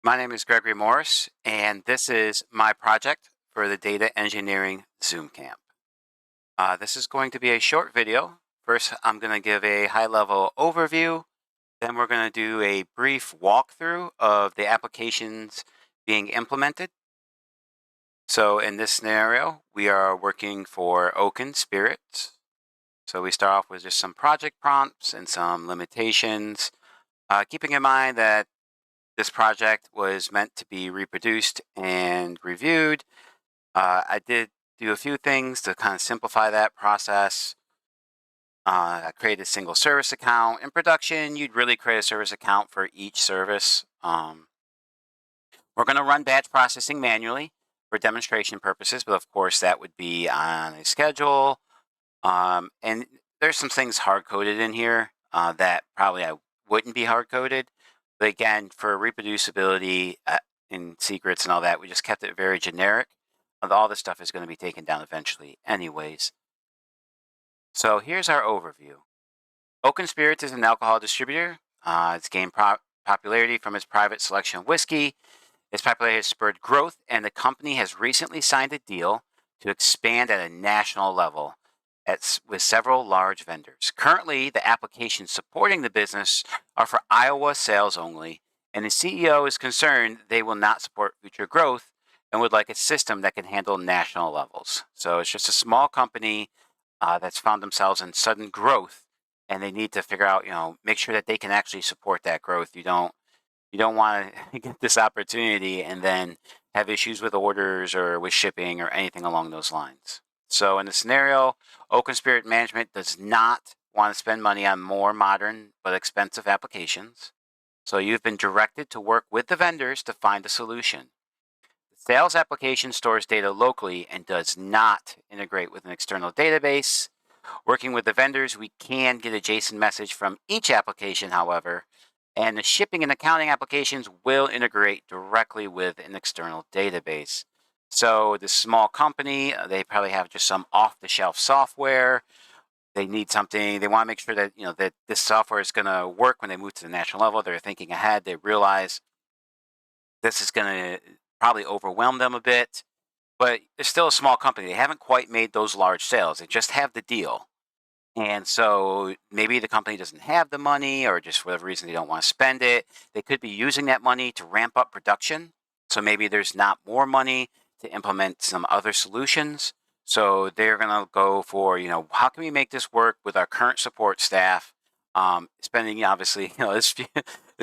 My name is Gregory Morris, and this is my project for the Data Engineering Zoomcamp. This is going to be a short video. First, I'm going to give a high-level overview. Then we're going to do a brief walkthrough of the applications being implemented. So in this scenario, we are working for Oaken Spirits. So we start off with just some project prompts and some limitations, keeping in mind that this project was meant to be reproduced and reviewed. I did do a few things to kind of simplify that process. I created a single service account. In production, you'd really create a service account for each service. We're going to run batch processing manually for demonstration purposes, but of course that would be on a schedule. And there's some things hard-coded in here that probably I wouldn't be hard-coded. But again, for reproducibility and secrets and all that, we just kept it very generic. All this stuff is going to be taken down eventually anyways. So here's our overview. Oaken Spirits is an alcohol distributor. It's gained popularity from its private selection of whiskey. Its popularity has spurred growth, and the company has recently signed a deal to expand at a national level with several large vendors. Currently, the applications supporting the business are for Iowa sales only, and the CEO is concerned they will not support future growth and would like a system that can handle national levels. So it's just a small company that's found themselves in sudden growth, and they need to figure out, make sure that they can actually support that growth. You don't want to get this opportunity and then have issues with orders or with shipping or anything along those lines. So in the scenario, Oaken Spirit Management does not want to spend money on more modern but expensive applications. So you've been directed to work with the vendors to find a solution. The sales application stores data locally and does not integrate with an external database. Working with the vendors, we can get a JSON message from each application, however, and the shipping and accounting applications will integrate directly with an external database. So the small company, they probably have just some off-the-shelf software. They need something. They want to make sure that that this software is going to work when they move to the national level. They're thinking ahead. They realize this is going to probably overwhelm them a bit, but it's still a small company. They haven't quite made those large sales. They just have the deal. And so maybe the company doesn't have the money, or just for whatever reason they don't want to spend it. They could be using that money to ramp up production. So maybe there's not more money to implement some other solutions. So they're going to go for, how can we make this work with our current support staff? Spending obviously, as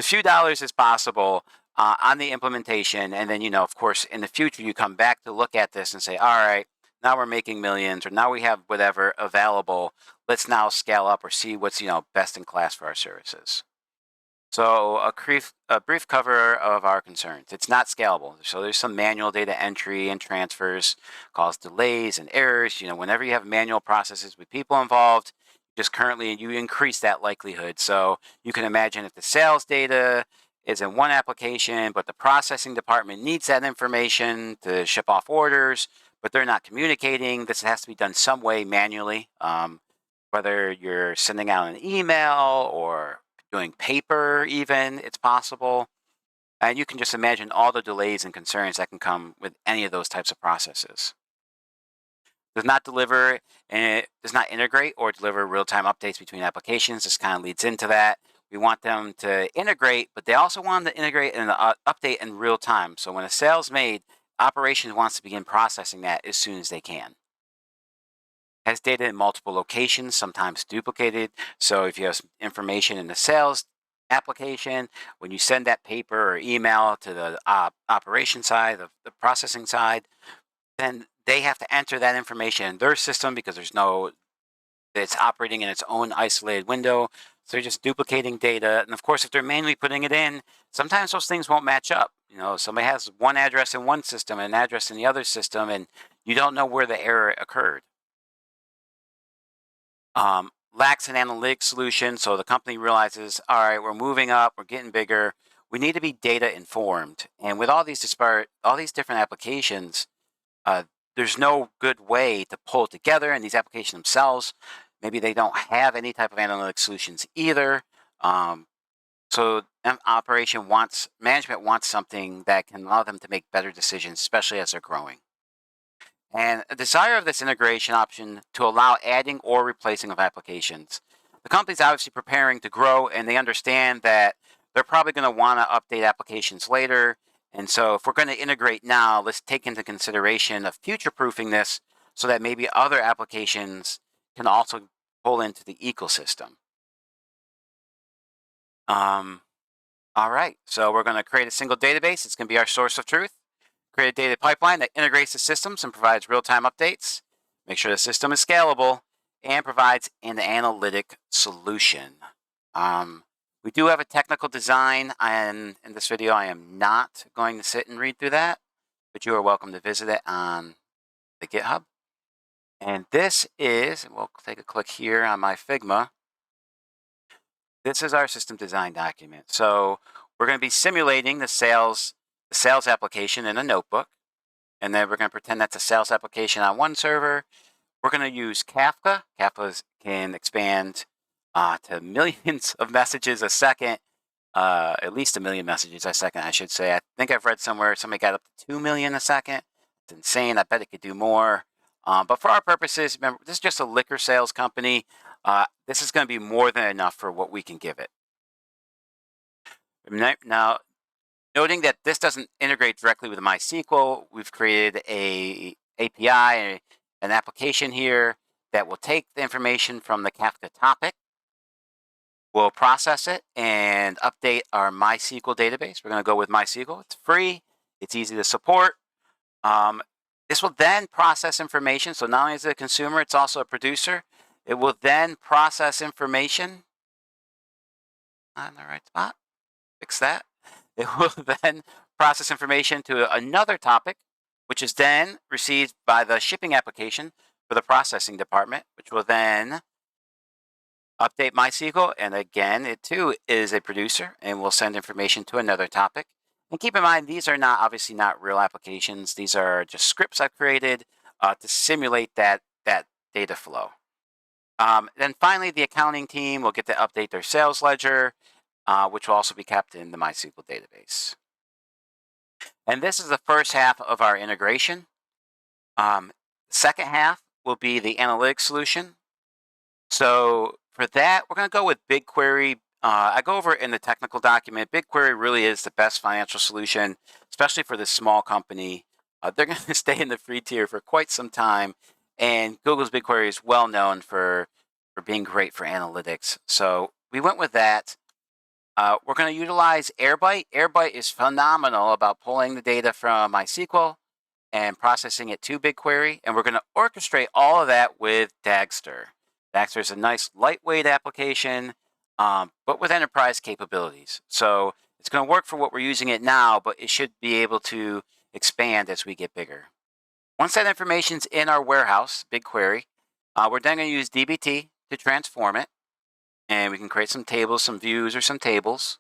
few dollars as possible on the implementation. And then, of course, in the future, you come back to look at this and say, all right, now we're making millions, or now we have whatever available. Let's now scale up or see what's, best in class for our services. So a brief cover of our concerns. It's not scalable. So there's some manual data entry and transfers, cause delays and errors. Whenever you have manual processes with people involved, just currently you increase that likelihood. So you can imagine if the sales data is in one application, but the processing department needs that information to ship off orders, but they're not communicating. This has to be done some way manually, whether you're sending out an email or doing paper even, it's possible. And you can just imagine all the delays and concerns that can come with any of those types of processes. Does not deliver, and it does not integrate or deliver real-time updates between applications. This kind of leads into that. We want them to integrate, but they also want them to integrate and update in real time. So when a sale's made, operations wants to begin processing that as soon as they can. Has data in multiple locations, sometimes duplicated. So if you have some information in the sales application, when you send that paper or email to the operation side, the processing side, then they have to enter that information in their system because it's operating in its own isolated window. So they're just duplicating data. And of course, if they're manually putting it in, sometimes those things won't match up. Somebody has one address in one system and an address in the other system, and you don't know where the error occurred. Lacks an analytics solution. So the company realizes, all right, we're moving up, we're getting bigger. We need to be data informed. And with all these different applications, there's no good way to pull it together. And these applications themselves, maybe they don't have any type of analytic solutions either. So So management wants something that can allow them to make better decisions, especially as they're growing. And a desire of this integration option to allow adding or replacing of applications. The company's obviously preparing to grow, and they understand that they're probably going to want to update applications later. And so if we're going to integrate now, let's take into consideration of future-proofing this so that maybe other applications can also pull into the ecosystem. All right, so we're going to create a single database. It's going to be our source of truth. Create a data pipeline that integrates the systems and provides real-time updates. Make sure the system is scalable and provides an analytic solution. We do have a technical design, and in this video, I am not going to sit and read through that, but you are welcome to visit it on the GitHub. And this is, we'll take a click here on my Figma. This is our system design document. So we're going to be simulating the sales application in a notebook. And then we're going to pretend that's a sales application on one server. We're going to use Kafka. Kafka can expand to millions of messages a second, at least 1 million messages a second, I should say. I think I've read somewhere somebody got up to 2 million a second. It's insane. I bet it could do more. But for our purposes, remember, this is just a liquor sales company. This is going to be more than enough for what we can give it. Now, noting that this doesn't integrate directly with MySQL, we've created an API, an application here that will take the information from the Kafka topic. We'll process it and update our MySQL database. We're going to go with MySQL. It's free. It's easy to support. This will then process information. So not only is it a consumer, it's also a producer. It will then process information. Not in the right spot. Fix that. It will then process information to another topic, which is then received by the shipping application for the processing department, which will then update MySQL. And again, it too is a producer and will send information to another topic. And keep in mind, these are obviously not real applications. These are just scripts I've created to simulate that data flow. Then finally, the accounting team will get to update their sales ledger, which will also be kept in the MySQL database. And this is the first half of our integration. Second half will be the analytics solution. So for that, we're going to go with BigQuery. I go over it in the technical document. BigQuery really is the best financial solution, especially for this small company. They're going to stay in the free tier for quite some time. And Google's BigQuery is well known for being great for analytics. So we went with that. We're going to utilize Airbyte. Airbyte is phenomenal about pulling the data from MySQL and processing it to BigQuery. And we're going to orchestrate all of that with Dagster. Dagster is a nice lightweight application, but with enterprise capabilities. So it's going to work for what we're using it now, but it should be able to expand as we get bigger. Once that information's in our warehouse, BigQuery, we're then going to use DBT to transform it. And we can create some tables, some views, or some tables.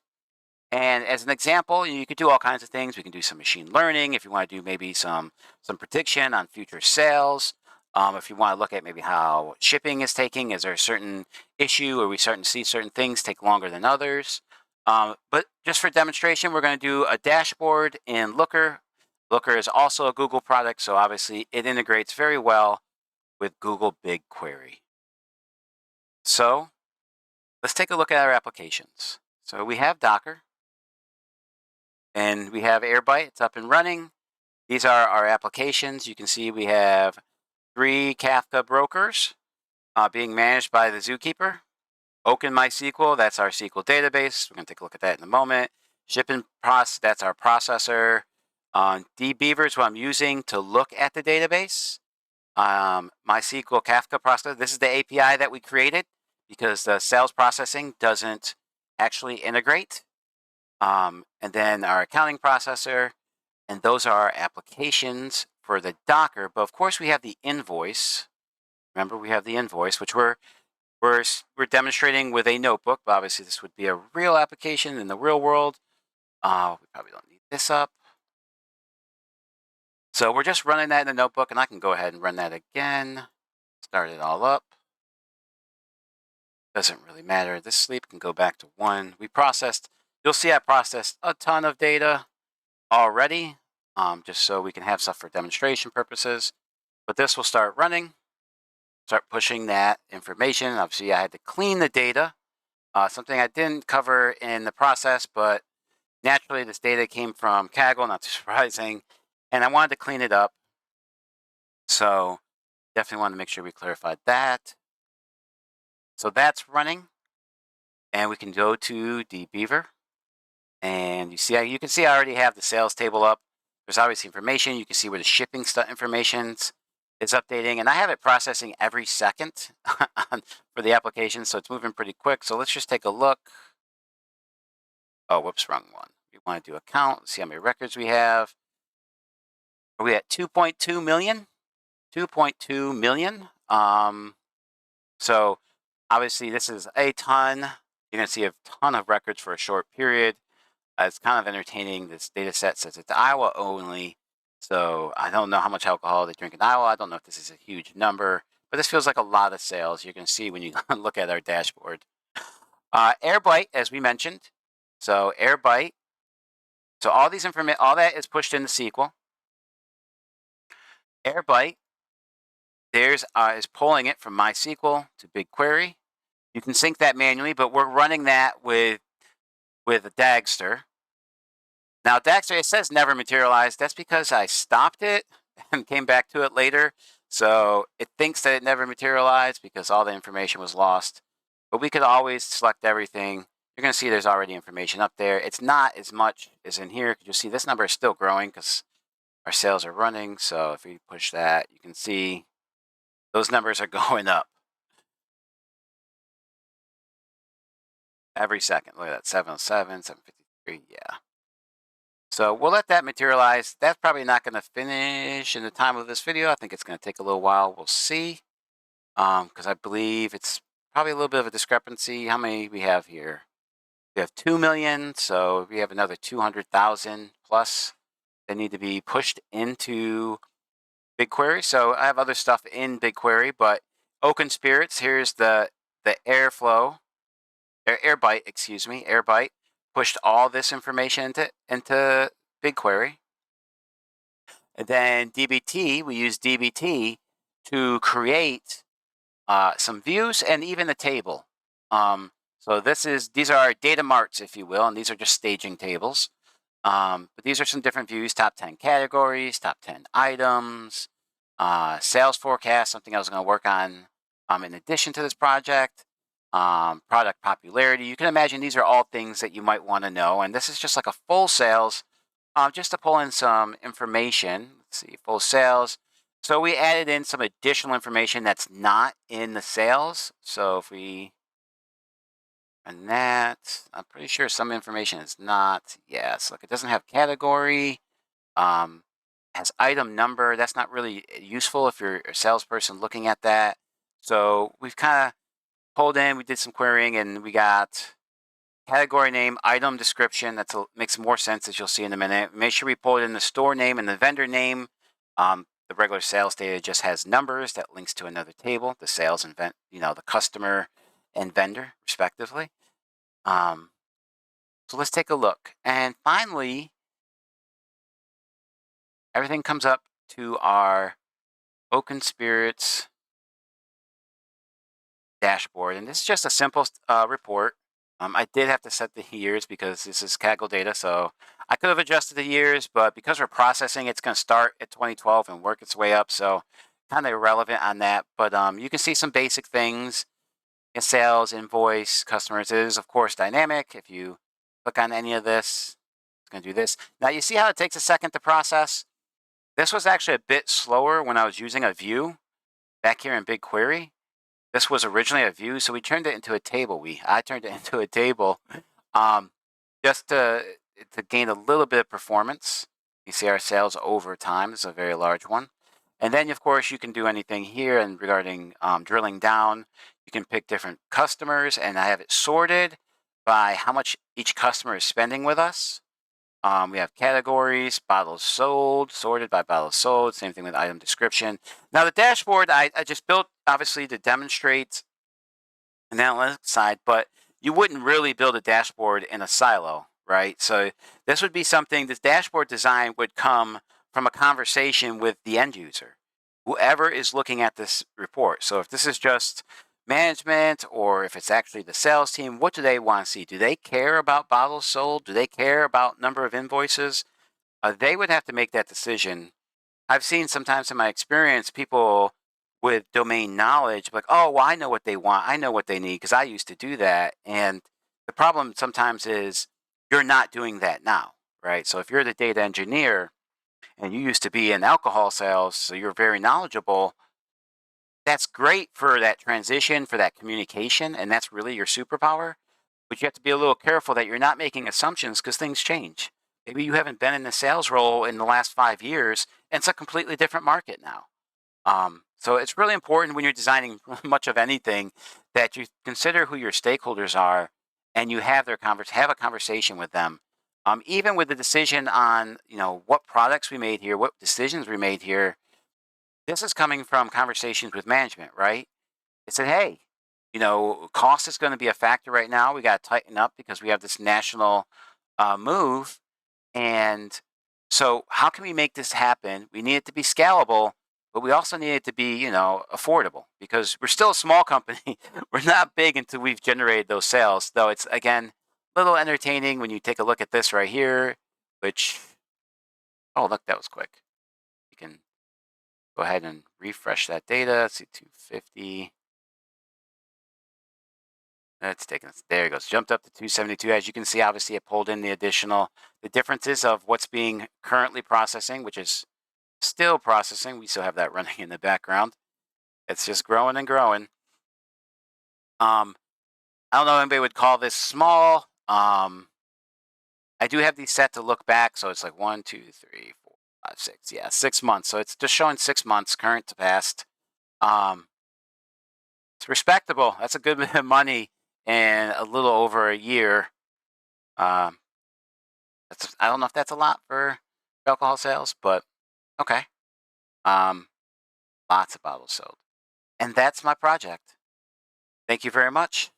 And as an example, you could do all kinds of things. We can do some machine learning if you want to do maybe some prediction on future sales. If you want to look at maybe how shipping is taking, is there a certain issue or we starting to see certain things take longer than others? But just for demonstration, we're going to do a dashboard in Looker. Looker is also a Google product, so obviously it integrates very well with Google BigQuery. So let's take a look at our applications. So we have Docker, and we have Airbyte. It's up and running. These are our applications. You can see we have 3 Kafka brokers being managed by the Zookeeper. Oaken MySQL, that's our SQL database. We're going to take a look at that in a moment. Shipping process, that's our processor. dbeaver is what I'm using to look at the database. MySQL Kafka processor, this is the API that we created because the sales processing doesn't actually integrate. And then our accounting processor, and those are our applications for the Docker. But of course, we have the invoice. Remember, we have the invoice, which we're demonstrating with a notebook. But obviously, this would be a real application in the real world. We probably don't need this up. So we're just running that in the notebook, and I can go ahead and run that again. Start it all up. Doesn't really matter. This sleep can go back to 1. We processed You'll see I processed a ton of data already, just so we can have stuff for demonstration purposes. But this will start running, start pushing that information. Obviously, I had to clean the data, something I didn't cover in the process, but naturally this data came from Kaggle, not too surprising, and I wanted to clean it up. So definitely wanted to make sure we clarified that. So that's running, and we can go to dbeaver, and you can see I already have the sales table up. There's obviously information. You can see where the shipping information is updating, and I have it processing every second for the application, so it's moving pretty quick. So let's just take a look. Oh, whoops, wrong one. We want to do account, see how many records we have. Are we at 2.2 million? 2.2 million. So obviously this is a ton. You're going to see a ton of records for a short period. It's kind of entertaining. This data set says it's Iowa only. So I don't know how much alcohol they drink in Iowa. I don't know if this is a huge number, but this feels like a lot of sales. You're going to see when you look at our dashboard. Airbyte, as we mentioned. So Airbyte. So all these all that is pushed into SQL. Airbyte, is pulling it from MySQL to BigQuery. You can sync that manually, but we're running that with a Dagster. Now, Dagster, it says never materialized. That's because I stopped it and came back to it later. So it thinks that it never materialized because all the information was lost. But we could always select everything. You're going to see there's already information up there. It's not as much as in here. You'll see this number is still growing because our sales are running. So if we push that, you can see those numbers are going up every second. Look at that, 707, 753, yeah. So we'll let that materialize. That's probably not going to finish in the time of this video. I think it's going to take a little while. We'll see. Because I believe it's probably a little bit of a discrepancy. How many we have here? We have 2 million, so we have another 200,000 plus that need to be pushed into BigQuery. So I have other stuff in BigQuery, but Oaken Spirits, here's the Airbyte, Airbyte pushed all this information into BigQuery. And then DBT, we use DBT to create some views and even a table. So these are our data marts, if you will, and these are just staging tables. But these are some different views: top 10 categories, top 10 items, sales forecast, something I was going to work on in addition to this project, product popularity. You can imagine these are all things that you might want to know. And this is just like a full sales, just to pull in some information. Let's see, full sales. So we added in some additional information that's not in the sales. So if we run that, I'm pretty sure some information is not. Yes, look, it doesn't have category. Has item number. That's not really useful if you're a salesperson looking at that. So we've kind of pulled in, we did some querying, and we got category name, item description. That makes more sense, as you'll see in a minute. Make sure we pull it in the store name and the vendor name. The regular sales data just has numbers that links to another table, the sales and the customer and vendor, respectively. So let's take a look. And finally, everything comes up to our Oaken Spirits dashboard. And this is just a simple report. I did have to set the years because this is Kaggle data, so I could have adjusted the years, but because we're processing, it's going to start at 2012 and work its way up, so kind of irrelevant on that. But you can see some basic things: sales, invoice, customers. It is, of course, dynamic. If you click on any of this, it's going to do this. Now, you see how it takes a second to process? This was actually a bit slower when I was using a view back here in BigQuery. This was originally a view, so we turned it into a table. I turned it into a table just to gain a little bit of performance. You see our sales over time. This is a very large one. And then, of course, you can do anything here. And regarding drilling down, you can pick different customers, and I have it sorted by how much each customer is spending with us. We have categories, bottles sold, sorted by bottles sold. Same thing with item description. Now, the dashboard, I just built, obviously, to demonstrate an analytics side, but you wouldn't really build a dashboard in a silo, right? So this would be something, this dashboard design would come from a conversation with the end user, whoever is looking at this report. So if this is just management or if it's actually the sales team, what do they want to see? Do they care about bottles sold? Do they care about number of invoices? They would have to make that decision. I've seen sometimes in my experience people with domain knowledge like, oh, well, I know what they want. I know what they need because I used to do that. And the problem sometimes is you're not doing that now, right? So if you're the data engineer and you used to be in alcohol sales, so you're very knowledgeable, that's great for that transition, for that communication, and that's really your superpower. But you have to be a little careful that you're not making assumptions because things change. Maybe you haven't been in the sales role in the last 5 years, and it's a completely different market now. So it's really important when you're designing much of anything that you consider who your stakeholders are, and you have have a conversation with them. Even with the decision on what products we made here, what decisions we made here. This is coming from conversations with management, right? They said, hey, cost is going to be a factor right now. We got to tighten up because we have this national move. And so how can we make this happen? We need it to be scalable, but we also need it to be, affordable because we're still a small company. We're not big until we've generated those sales, though it's, again, a little entertaining when you take a look at this right here, which, oh, look, that was quick. You can go ahead and refresh that data. Let's see, 250. It's taken us, there it goes, jumped up to 272. As you can see, obviously it pulled in the differences of what's being currently processing, which is still processing. We still have that running in the background. It's just growing and growing. I don't know if anybody would call this small. I do have these set to look back. So it's like 1, 2, 3, 4, 5, 6. Yeah, 6 months. So it's just showing 6 months current to past. It's respectable. That's a good bit of money in a little over a year. I don't know if that's a lot for alcohol sales, but okay. Lots of bottles sold. And that's my project. Thank you very much.